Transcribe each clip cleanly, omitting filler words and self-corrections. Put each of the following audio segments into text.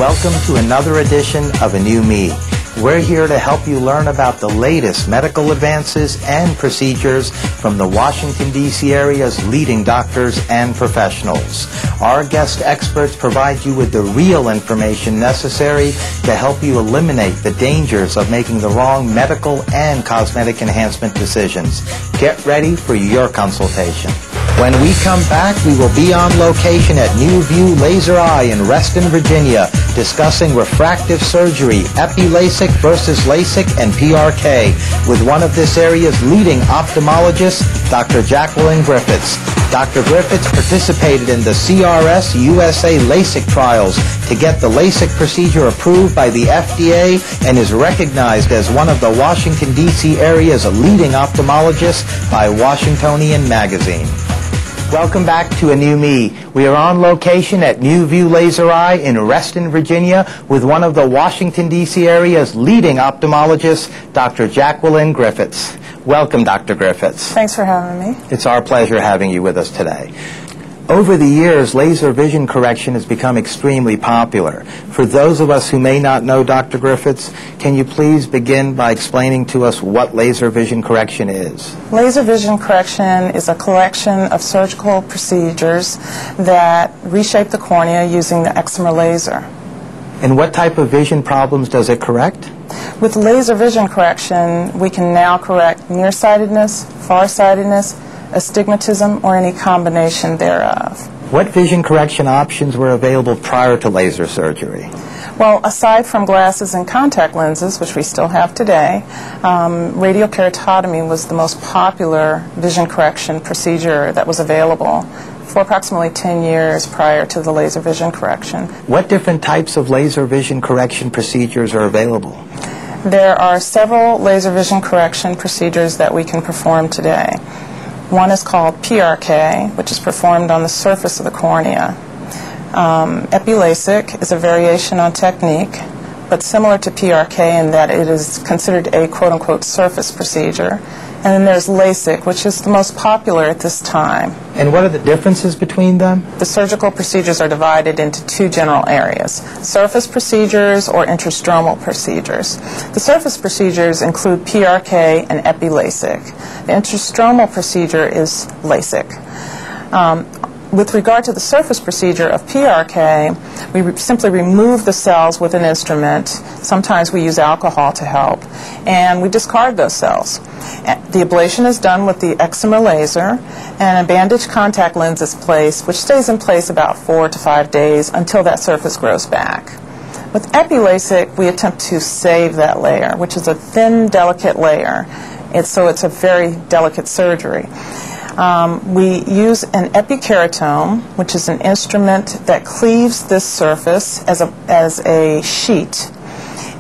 Welcome to another edition of A New Me. We're here to help you learn about the latest medical advances and procedures from the Washington, D.C. area's leading doctors and professionals. Our guest experts provide you with the real information necessary to help you eliminate the dangers of making the wrong medical and cosmetic enhancement decisions. Get ready for your consultation. When we come back, we will be on location at New View Laser Eye in Reston, Virginia, discussing refractive surgery, EpiLase versus LASIK and PRK, with one of this area's leading ophthalmologists, Dr. Jacqueline Griffiths. Dr. Griffiths participated in the CRS USA LASIK trials to get the LASIK procedure approved by the FDA and is recognized as one of the Washington, D.C. area's leading ophthalmologists by Washingtonian Magazine. Welcome back to A New Me. We are on location at New View Laser Eye in Reston, Virginia, with one of the Washington, D.C. area's leading ophthalmologists, Dr. Jacqueline Griffiths. Welcome, Dr. Griffiths. Thanks for having me. It's our pleasure having you with us today. Over the years, laser vision correction has become extremely popular. For those of us who may not know Dr. Griffiths, can you please begin by explaining to us what laser vision correction is? Laser vision correction is a collection of surgical procedures that reshape the cornea using the excimer laser. And what type of vision problems does it correct? With laser vision correction, we can now correct nearsightedness, farsightedness, astigmatism, or any combination thereof. What vision correction options were available prior to laser surgery? Well, aside from glasses and contact lenses, which we still have today, radial keratotomy was the most popular vision correction procedure that was available for approximately 10 years prior to the laser vision correction. What different types of laser vision correction procedures are available? There are several laser vision correction procedures that we can perform today. One is called PRK, which is performed on the surface of the cornea. EpiLase is a variation on technique, but similar to PRK in that it is considered a quote-unquote surface procedure. And then there's LASIK, which is the most popular at this time. And what are the differences between them? The surgical procedures are divided into two general areas: surface procedures or intrastromal procedures. The surface procedures include PRK and EpiLase. The intrastromal procedure is LASIK. With regard to the surface procedure of PRK, we simply remove the cells with an instrument. Sometimes we use alcohol to help, and we discard those cells. The ablation is done with the excimer laser, and a bandage contact lens is placed, which stays in place about 4 to 5 days until that surface grows back. With EpiLase, we attempt to save that layer, which is a thin, delicate layer. So it's a very delicate surgery. We use an epikeratome, which is an instrument that cleaves this surface as a sheet,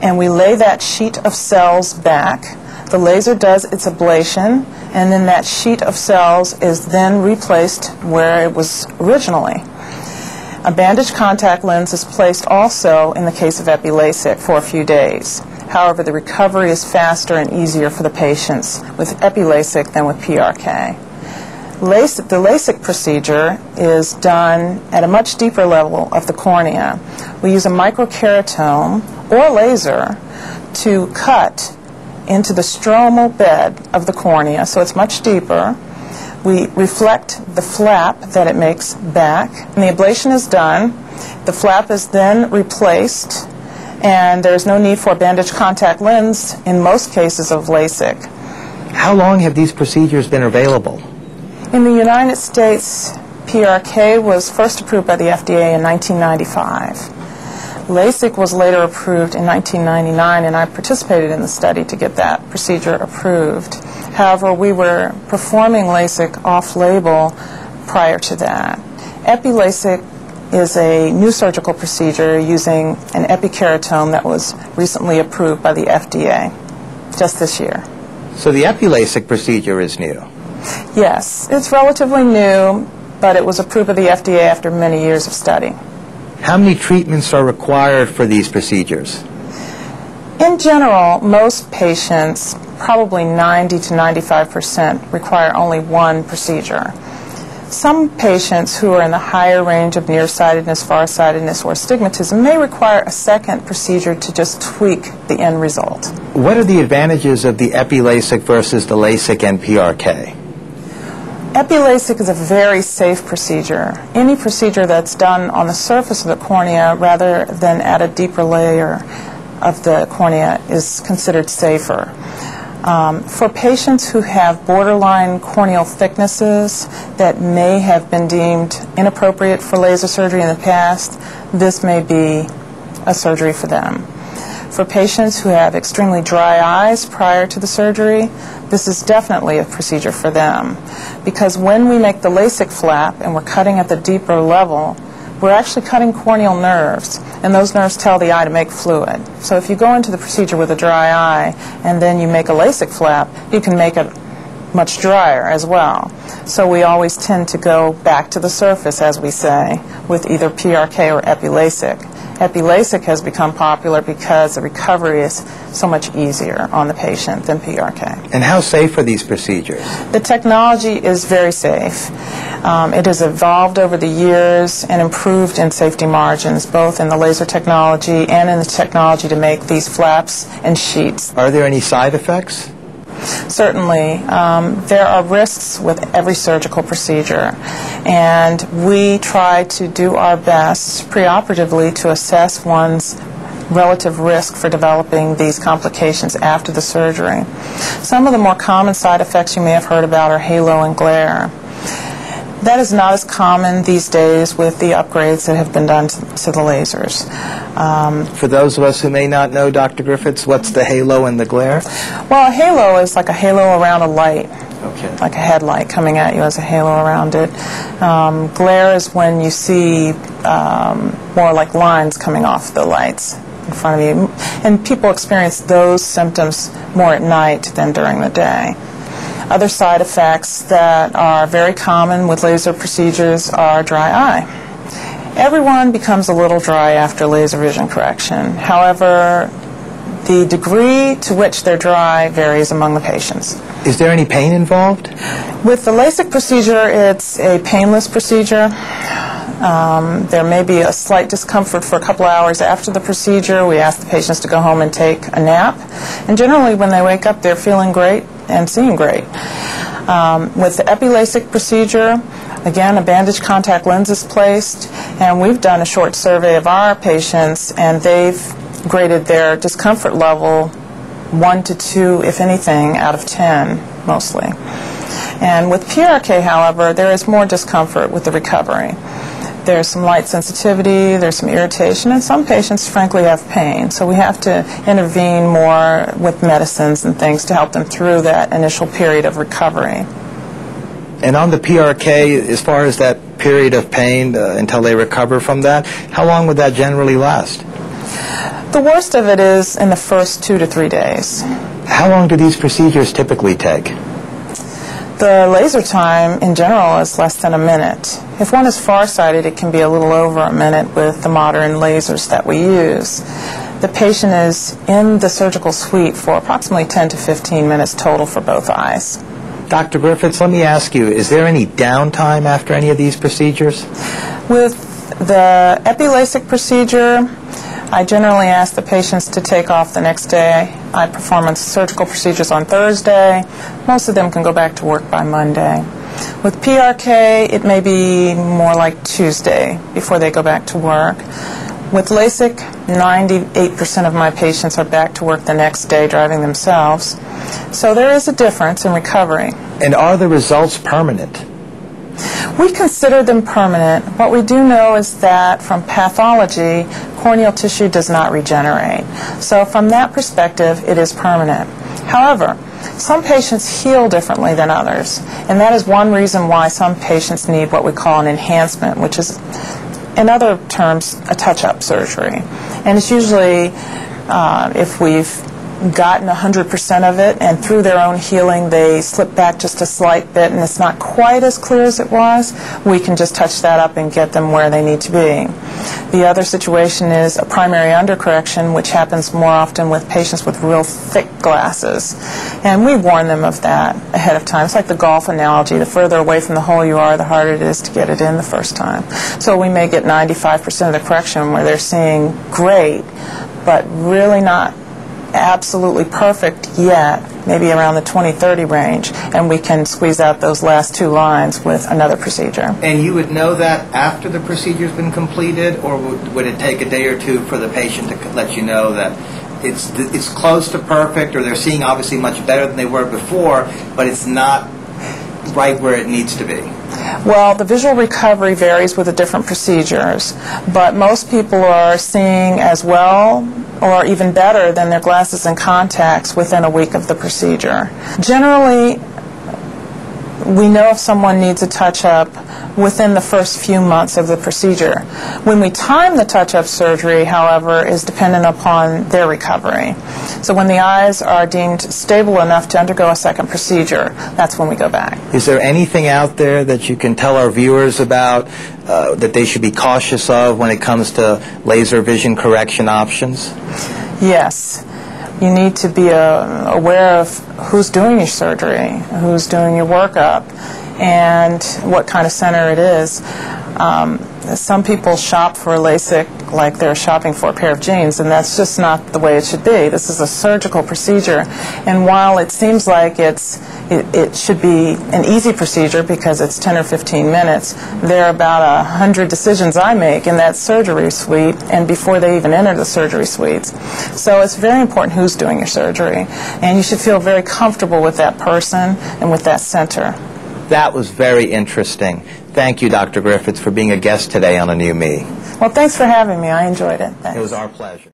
and we lay that sheet of cells back. The laser does its ablation, and then that sheet of cells is then replaced where it was originally. A bandage contact lens is placed also in the case of EpiLase for a few days. However, the recovery is faster and easier for the patients with EpiLase than with PRK. The LASIK procedure is done at a much deeper level of the cornea. We use a microkeratome or laser to cut into the stromal bed of the cornea, so it's much deeper. We reflect the flap that it makes back, and the ablation is done. The flap is then replaced, and there's no need for a bandage contact lens in most cases of LASIK. How long have these procedures been available? In the United States, PRK was first approved by the FDA in 1995. LASIK was later approved in 1999, and I participated in the study to get that procedure approved. However, we were performing LASIK off-label prior to that. EpiLase is a new surgical procedure using an epikeratome that was recently approved by the FDA just this year. So the EpiLase procedure is new? Yes, it's relatively new, but it was approved by the FDA after many years of study. How many treatments are required for these procedures? In general, most patients, probably 90 to 95%, require only one procedure. Some patients who are in the higher range of nearsightedness, farsightedness, or astigmatism may require a second procedure to just tweak the end result. What are the advantages of the EpiLasic versus the LASIK and PRK? EpiLasic is a very safe procedure. Any procedure that's done on the surface of the cornea rather than at a deeper layer of the cornea is considered safer. For patients who have borderline corneal thicknesses that may have been deemed inappropriate for laser surgery in the past, this may be a surgery for them. For patients who have extremely dry eyes prior to the surgery, this is definitely a procedure for them, because when we make the LASIK flap and we're cutting at the deeper level, we're actually cutting corneal nerves, and those nerves tell the eye to make fluid. So if you go into the procedure with a dry eye and then you make a LASIK flap, you can make it much drier as well. So we always tend to go back to the surface, as we say, with either PRK or EpiLasic. EpiLasic has become popular because the recovery is so much easier on the patient than PRK. And how safe are these procedures? The technology is very safe. It has evolved over the years and improved in safety margins, both in the laser technology and in the technology to make these flaps and sheets. Are there any side effects? Certainly. There are risks with every surgical procedure, and we try to do our best preoperatively to assess one's relative risk for developing these complications after the surgery. Some of the more common side effects you may have heard about are halo and glare. That is not as common these days with the upgrades that have been done to the lasers. For those of us who may not know, Dr. Griffiths, what's the halo and the glare? Well, a halo is like a halo around a light, Okay. like a headlight coming at you as a halo around it. Glare is when you see more like lines coming off the lights in front of you. And people experience those symptoms more at night than during the day. Other side effects that are very common with laser procedures are dry eye. Everyone becomes a little dry after laser vision correction. However, the degree to which they're dry varies among the patients. Is there any pain involved? With the LASIK procedure, it's a painless procedure. There may be a slight discomfort for a couple hours after the procedure. We ask the patients to go home and take a nap. And generally, when they wake up, they're feeling great and seeing great. With the EpiLasic procedure, again, a bandage contact lens is placed, and we've done a short survey of our patients, and they've graded their discomfort level 1 to 2, if anything, out of 10, mostly. And with PRK, however, there is more discomfort with the recovery. There's some light sensitivity, there's some irritation, and some patients, frankly, have pain. So we have to intervene more with medicines and things to help them through that initial period of recovery. And on the PRK, as far as that period of pain until they recover from that, how long would that generally last? The worst of it is in the first 2 to 3 days. How long do these procedures typically take? The laser time in general is less than a minute. If one is farsighted, it can be a little over a minute with the modern lasers that we use. The patient is in the surgical suite for approximately 10 to 15 minutes total for both eyes. Dr. Griffiths, let me ask you, is there any downtime after any of these procedures? With the EpiLasic procedure, I generally ask the patients to take off the next day. I perform surgical procedures on Thursday. Most of them can go back to work by Monday. With PRK, it may be more like Tuesday before they go back to work. With LASIK, 98% of my patients are back to work the next day driving themselves. So there is a difference in recovery. And are the results permanent? We consider them permanent. What we do know is that from pathology, corneal tissue does not regenerate. So from that perspective, it is permanent. However, some patients heal differently than others, and that is one reason why some patients need what we call an enhancement, which is, in other terms, a touch-up surgery. And it's usually, if we've gotten 100% of it, and through their own healing they slip back just a slight bit and it's not quite as clear as it was, we can just touch that up and get them where they need to be. The other situation is a primary undercorrection, which happens more often with patients with real thick glasses, and we warn them of that ahead of time. It's like the golf analogy: the further away from the hole you are, the harder it is to get it in the first time. So we may get 95% of the correction where they're seeing great, but really not absolutely perfect yet, maybe around the 20-30 range, and we can squeeze out those last 2 lines with another procedure. And you would know that after the procedure's been completed, or would it take a day or two for the patient to let you know that it's close to perfect, or they're seeing obviously much better than they were before, but it's not right where it needs to be? Well, the visual recovery varies with the different procedures, but most people are seeing as well or even better than their glasses and contacts within a week of the procedure. Generally, we know if someone needs a touch-up within the first few months of the procedure. When we time the touch-up surgery, however, is dependent upon their recovery. So when the eyes are deemed stable enough to undergo a second procedure, that's when we go back. Is there anything out there that you can tell our viewers about that they should be cautious of when it comes to laser vision correction options? Yes. You need to be aware of who's doing your surgery, who's doing your workup, and what kind of center it is. Some people shop for LASIK like they're shopping for a pair of jeans, and that's just not the way it should be. This is a surgical procedure, and while it seems like it should be an easy procedure because it's 10 or 15 minutes, there are about 100 decisions I make in that surgery suite and before they even enter the surgery suites. So it's very important who's doing your surgery, and you should feel very comfortable with that person and with that center. That was very interesting. Thank you, Dr. Griffiths, for being a guest today on A New Me. Well, thanks for having me. I enjoyed it. Thanks. It was our pleasure.